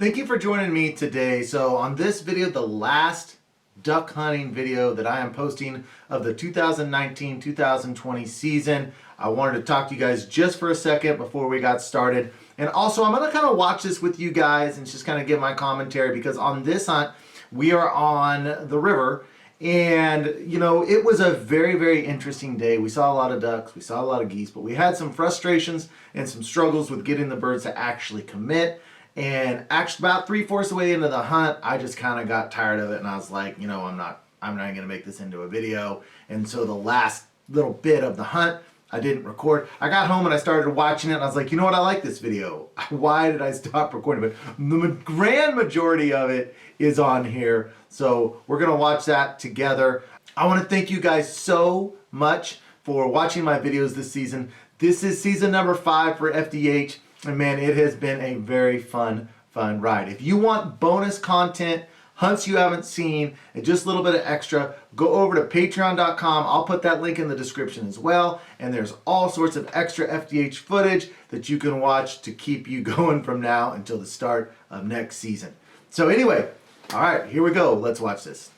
Thank you for joining me today. So on this video, the last duck hunting video that I am posting of the 2019-2020 season, I wanted to talk to you guys just for a second before we got started. And also I'm gonna kind of watch this with you guys and just kind of give my commentary, because on this hunt, we are on the river. And you know, it was a very, very interesting day. We saw a lot of ducks, we saw a lot of geese, but we had some frustrations and some struggles with getting the birds to actually commit. And actually about 3/4 of the way into the hunt, I just kind of got tired of it, and I was like, you know, I'm not gonna make this into a video. And so the last little bit of the hunt, I didn't record. I got home and I started watching it, and I was like, you know what, I like this video. Why did I stop recording? But the grand majority of it is on here, so we're gonna watch that together. I want to thank you guys so much for watching my videos this season. This is season number 5 for FDH, and man, it has been a very fun ride. If you want bonus content, hunts you haven't seen, and just a little bit of extra, go over to patreon.com. I'll put that link in the description as well. And there's all sorts of extra FDH footage that you can watch to keep you going from now until the start of next season. So anyway, all right, here we go. Let's watch this.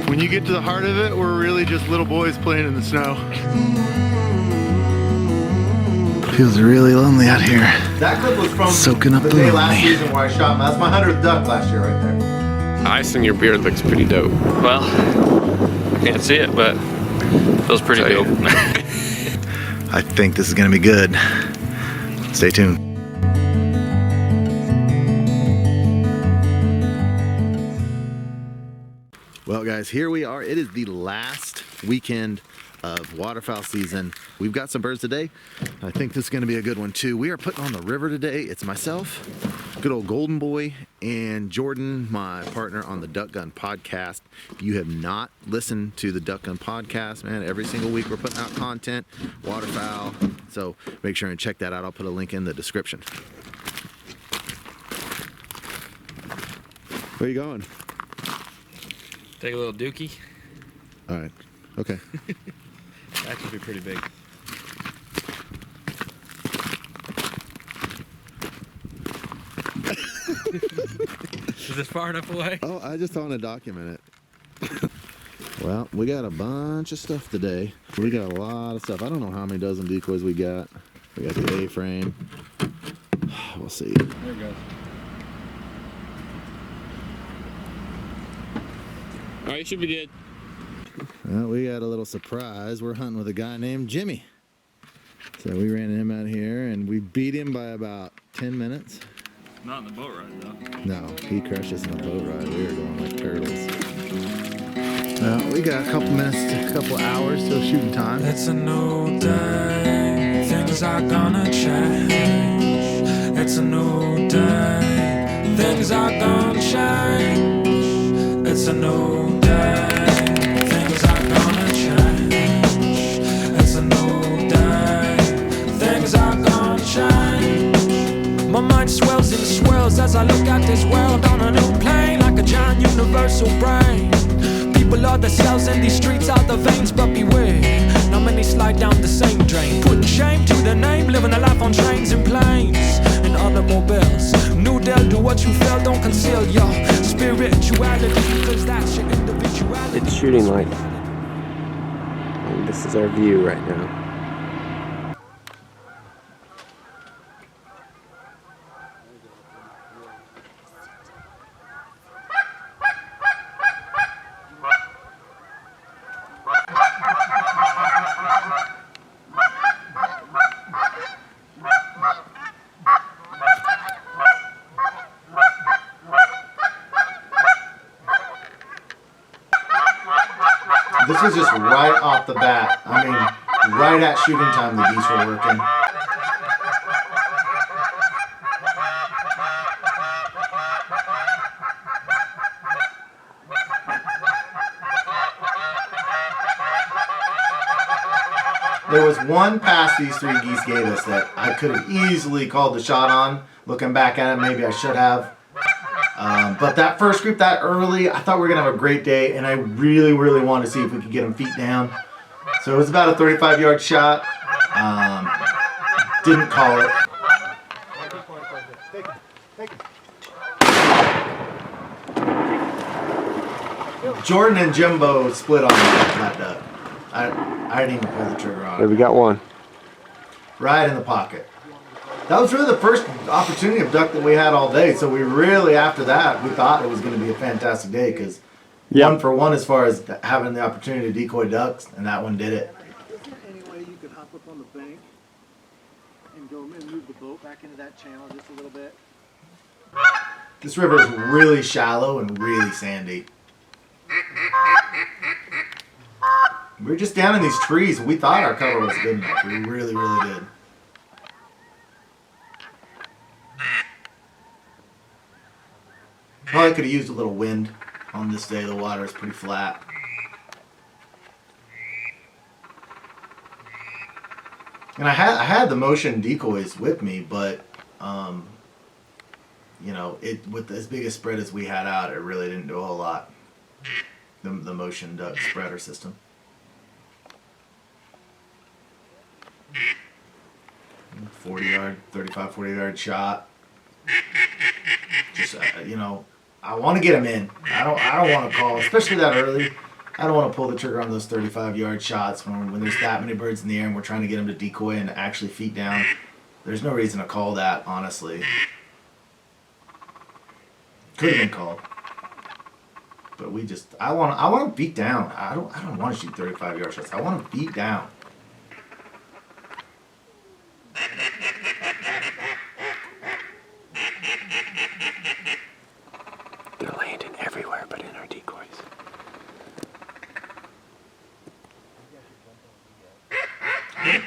When you get to the heart of it, we're really just little boys playing in the snow. Feels really lonely out here. That clip was from soaking up the day last season where I shot. That's my 100th duck last year right there. Ice in your beard looks pretty dope. Well, I can't see it, but it feels pretty dope. I think this is gonna be good. Stay tuned. Well guys, here we are. It is the last weekend of waterfowl season. We've got some birds today. I think this is gonna be a good one too. We are putting on the river today. It's myself, good old Golden Boy, and Jordan, my partner on the Duck Gun podcast. If you have not listened to the Duck Gun podcast, man, every single week we're putting out content, waterfowl. So make sure and check that out. I'll put a link in the description. Where are you going? Take a little dookie. All right. Okay. That could be pretty big. Is this far enough away? Oh, I just want to document it. Well, we got a bunch of stuff today. We got a lot of stuff. I don't know how many dozen decoys we got. We got the A-frame. We'll see. There it goes. All right, you should be good. Well, we got a little surprise. We're hunting with a guy named Jimmy. So we ran him out here and we beat him by about 10 minutes. Not in the boat ride, though. No, he crushed us in the boat ride. We were going like turtles. Well, we got a couple minutes, a couple hours till shooting time. It's a new day. Things are gonna change. It's a new day. Things are gonna change. It's a new day. Things are gonna change. It's a new day. Things are gonna change. My mind swells and swirls as I look at this world on a new plane, like a giant universal brain. People are the cells in these streets are the veins, but beware, not many slide down the same drain. Putting shame to the name, living a life on trains and planes and automobiles. New Del, do what you feel, don't conceal your spirituality, because that's your individuality. It's shooting light. And this is our view right now. This was just right off the bat. I mean, right at shooting time, the geese were working. There was one pass these three geese gave us that I could have easily called the shot on. Looking back at it, maybe I should have. But that first group that early, I thought we were going to have a great day, and I really, really wanted to see if we could get them feet down. So it was about a 35-yard shot. Didn't call it. Jordan and Jimbo split on that duck. I didn't even pull the trigger on There, it. we got one. Right in the pocket. That was really the first opportunity of duck that we had all day. So we really, after that, we thought it was going to be a fantastic day because Yep. 1 for 1 as far as having the opportunity to decoy ducks, and that one did it. Is there any way you could hop up on the bank and go and move the boat back into that channel just a little bit? This river is really shallow and really sandy. We were just down in these trees, and we thought our cover was good enough. We really, really did. Probably could have used a little wind on this day. The water is pretty flat. And I had the motion decoys with me, but you know, with as big a spread as we had out, it really didn't do a whole lot. The motion duck spreader system. 40-yard, 35, 40-yard shot. Just you know, I want to get him in. I don't want to call, especially that early. I don't want to pull the trigger on those 35-yard shots when there's that many birds in the air and we're trying to get them to decoy and actually feet down. There's no reason to call that, honestly. Could have been called, but I want to beat down. I don't want to shoot 35-yard shots. I want to beat down. They're landing everywhere but in our decoys.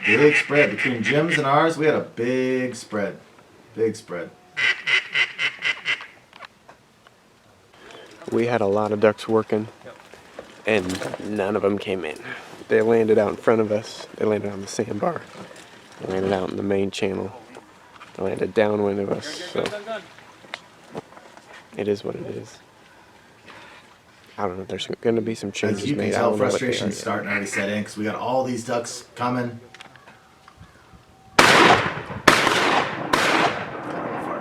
Big spread between Jim's and ours. We had a big spread. Big spread. We had a lot of ducks working, and none of them came in. They landed out in front of us. They landed on the sandbar. They landed out in the main channel. They landed downwind of us. So it is what it is. I don't know. There's going to be some changes As you can made. I tell, don't know what they frustration are yet. starting to already set in because we got all these ducks coming. Far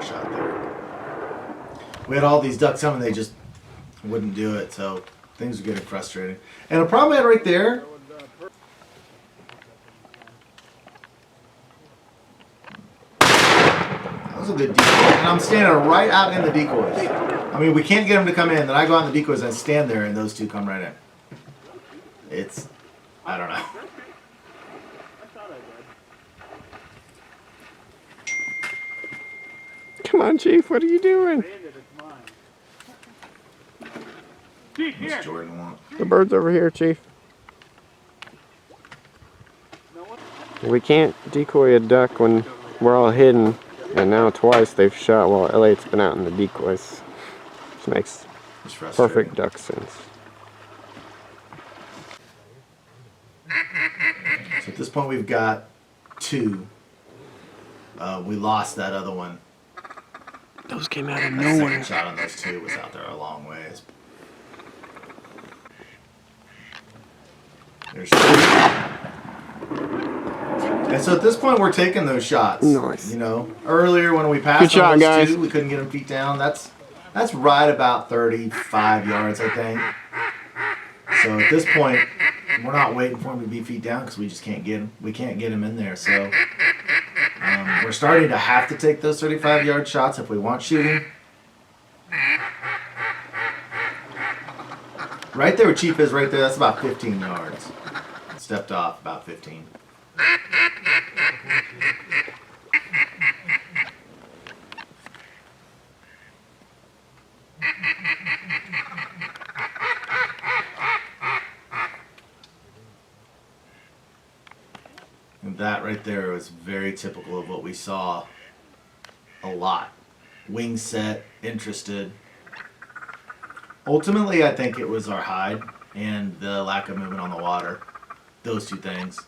shot there. We had all these ducks coming. They just wouldn't do it. So things are getting frustrating. And the problem I had right there. That was a good decoy. And I'm standing right out in the decoys. I mean, we can't get them to come in. Then I go out in the decoys and I stand there, and those two come right in. It's, I don't know. Come on, Chief. What are you doing? What's Jordan want? The bird's over here, Chief. We can't decoy a duck when we're all hidden, and now twice they've shot while Elliot's been out in the decoys. Which makes It's frustrating. perfect duck sense. So at this point, we've got 2. We lost that other one. Those came out of The second nowhere. shot on those 2 was out there a long ways. There's 2. And so at this point, we're taking those shots. Nice. You know, earlier when we passed Good shot, on those guys. 2, we couldn't get them feet down. That's right about 35 yards, I think. So at this point, we're not waiting for them to be feet down because we just can't get them. We can't get them in there. So we're starting to have to take those 35-yard shots if we want shooting. Right there where Chief is right there, that's about 15 yards. Stepped off about 15. And that right there was very typical of what we saw a lot. Wing set, interested. Ultimately, I think it was our hide and the lack of movement on the water. Those 2 things.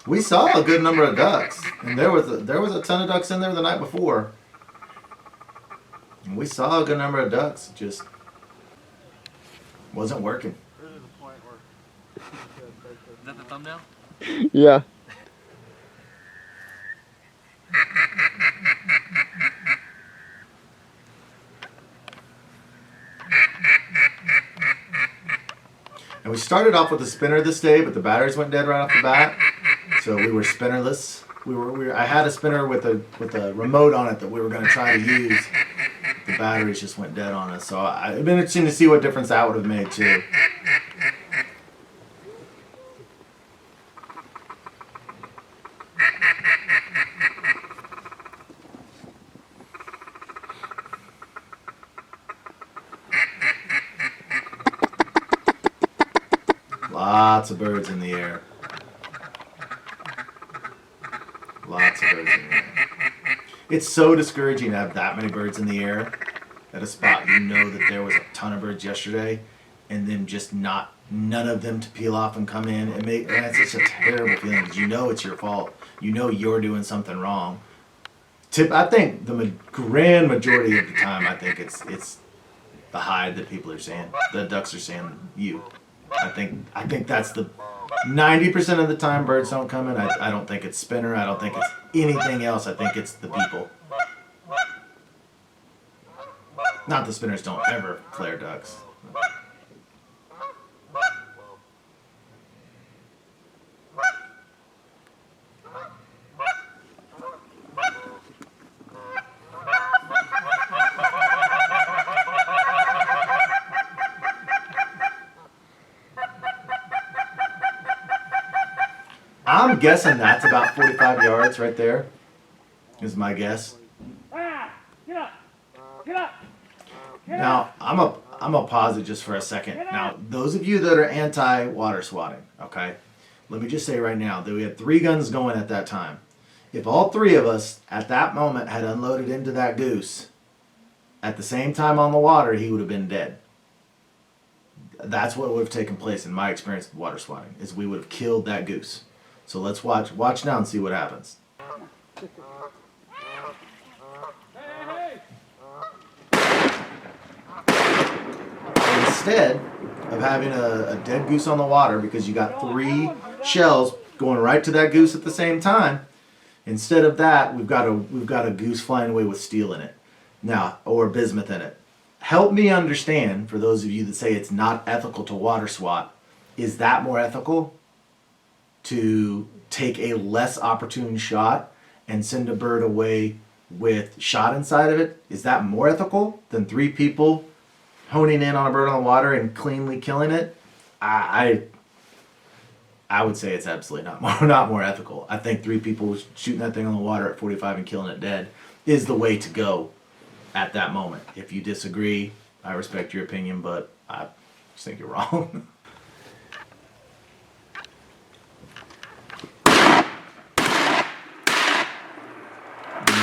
We saw a good number of ducks, and there was a ton of ducks in there the night before. And we saw a good number of ducks, just wasn't working. Is that the thumbnail? Yeah. And we started off with a spinner this day, but the batteries went dead right off the bat, so we were spinnerless. I had a spinner with a remote on it that we were going to try to use. The batteries just went dead on us, so it'd been interesting to see what difference that would have made too. Lots of birds in the air. Lots of birds in the air. It's so discouraging to have that many birds in the air at a spot you know that there was a ton of birds yesterday, and then just none of them to peel off and come in. That's just a terrible feeling because you know it's your fault. You know you're doing something wrong. I think the grand majority of the time, I think it's the hide that people are saying. The ducks are saying you. I think that's the 90% of the time birds don't come in. I don't think it's spinner. I don't think it's anything else. I think it's the people. Not the spinners don't ever flare ducks. I'm guessing that's about 45 yards right there, is my guess. Now, I'm gonna pause it just for a second. Now, those of you that are anti-water swatting, okay, let me just say right now that we had 3 guns going at that time. If all 3 of us at that moment had unloaded into that goose at the same time on the water, he would have been dead. That's what would have taken place in my experience with water swatting, is we would have killed that goose. So let's watch now and see what happens. Instead of having a dead goose on the water because you got 3 shells going right to that goose at the same time, instead of that, we've got a goose flying away with steel in it now, or bismuth in it. Help me understand, for those of you that say it's not ethical to water swat, is that more ethical to take a less opportune shot and send a bird away with shot inside of it? Is that more ethical than 3 people honing in on a bird on the water and cleanly killing it? I would say it's absolutely not more ethical. I think 3 people shooting that thing on the water at 45 and killing it dead is the way to go at that moment. If you disagree, I respect your opinion, but I just think you're wrong.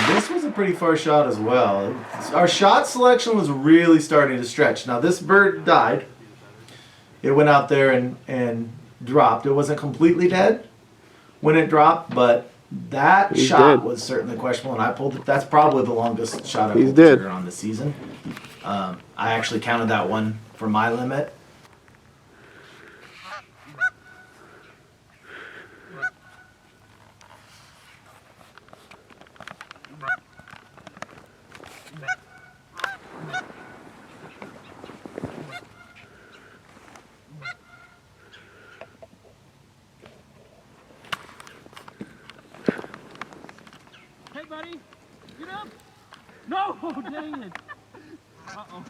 This was a pretty far shot as well. Our shot selection was really starting to stretch. Now this bird died. It went out there and dropped. It wasn't completely dead when it dropped, but that shot was certainly questionable, and I pulled it. That's probably the longest shot I've pulled the trigger on this season. I actually counted that one for my limit. Hey, buddy, get up! No, dang it! Uh-oh.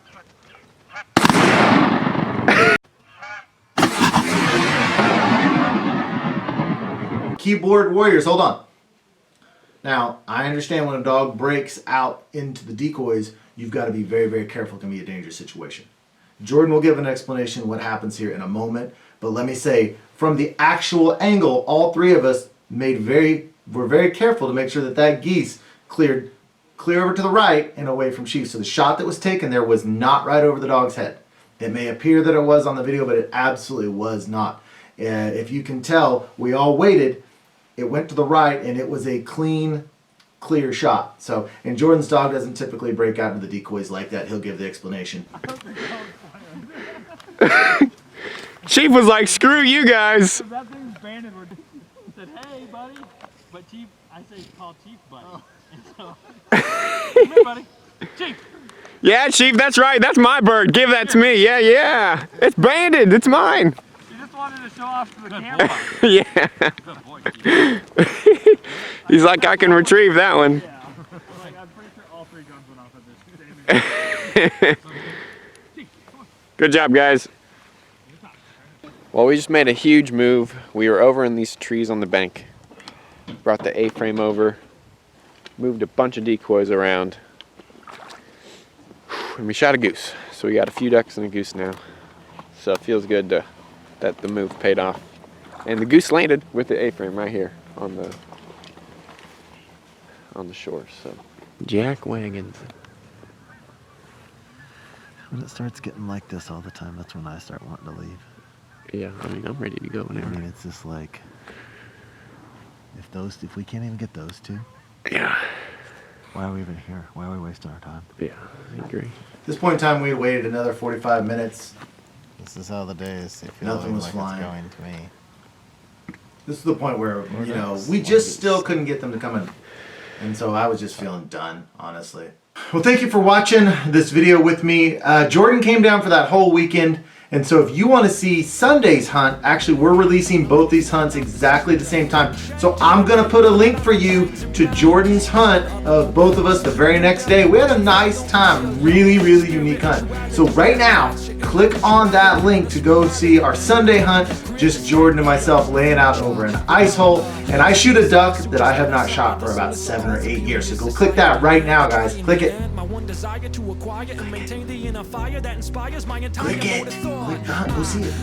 Keyboard warriors, hold on. Now, I understand when a dog breaks out into the decoys, you've got to be very, very careful. It can be a dangerous situation. Jordan will give an explanation what happens here in a moment, but let me say, from the actual angle, all 3 of us were very careful to make sure that geese cleared clear over to the right and away from sheep. So the shot that was taken there was not right over the dog's head. It may appear that it was on the video, but it absolutely was not. If you can tell, we all waited it went to the right, and it was a clean, clear shot. So, and Jordan's dog doesn't typically break out into the decoys like that. He'll give the explanation. Chief was like, screw you guys. That thing's banded. He said, hey, buddy. But Chief, I say call Chief buddy. And so, come here, buddy. Chief. Yeah, Chief, that's right. That's my bird. Give that to me. Yeah, yeah. It's banded. It's mine. You just wanted to show off to the camera. Yeah. Good boy, Chief. He's like, I can retrieve that one. Yeah. Like, I'm pretty sure all 3 guns went off at this same Chief, come on. Good job, guys. Well, we just made a huge move. We were over in these trees on the bank. Brought the A-frame over. Moved a bunch of decoys around. And we shot a goose. So we got a few ducks and a goose now. So it feels good that the move paid off. And the goose landed with the A-frame right here on the shore. So jack wagons. When it starts getting like this all the time, that's when I start wanting to leave. Yeah, I mean, I'm ready to go I whenever. mean, it's just like, if we can't even get those 2, Yeah. why are we even here? Why are we wasting our time? Yeah, I agree. At this point in time, we had waited another 45 minutes. This is how the days feel Nothing was like flying. it's going to me. This is the point where, you know, next. we just still couldn't get them to come in. And so I was just feeling done, honestly. Well, thank you for watching this video with me. Jordan came down for that whole weekend. And so if you want to see Sunday's hunt, actually we're releasing both these hunts exactly the same time. So I'm going to put a link for you to Jordan's hunt of both of us the very next day. We had a nice time, really, really unique hunt. So right now, click on that link to go see our Sunday hunt, just Jordan and myself laying out over an ice hole. And I shoot a duck that I have not shot for about 7 or 8 years. So go click that right now, guys. Click it. Click it. Click the hunt. Go see it.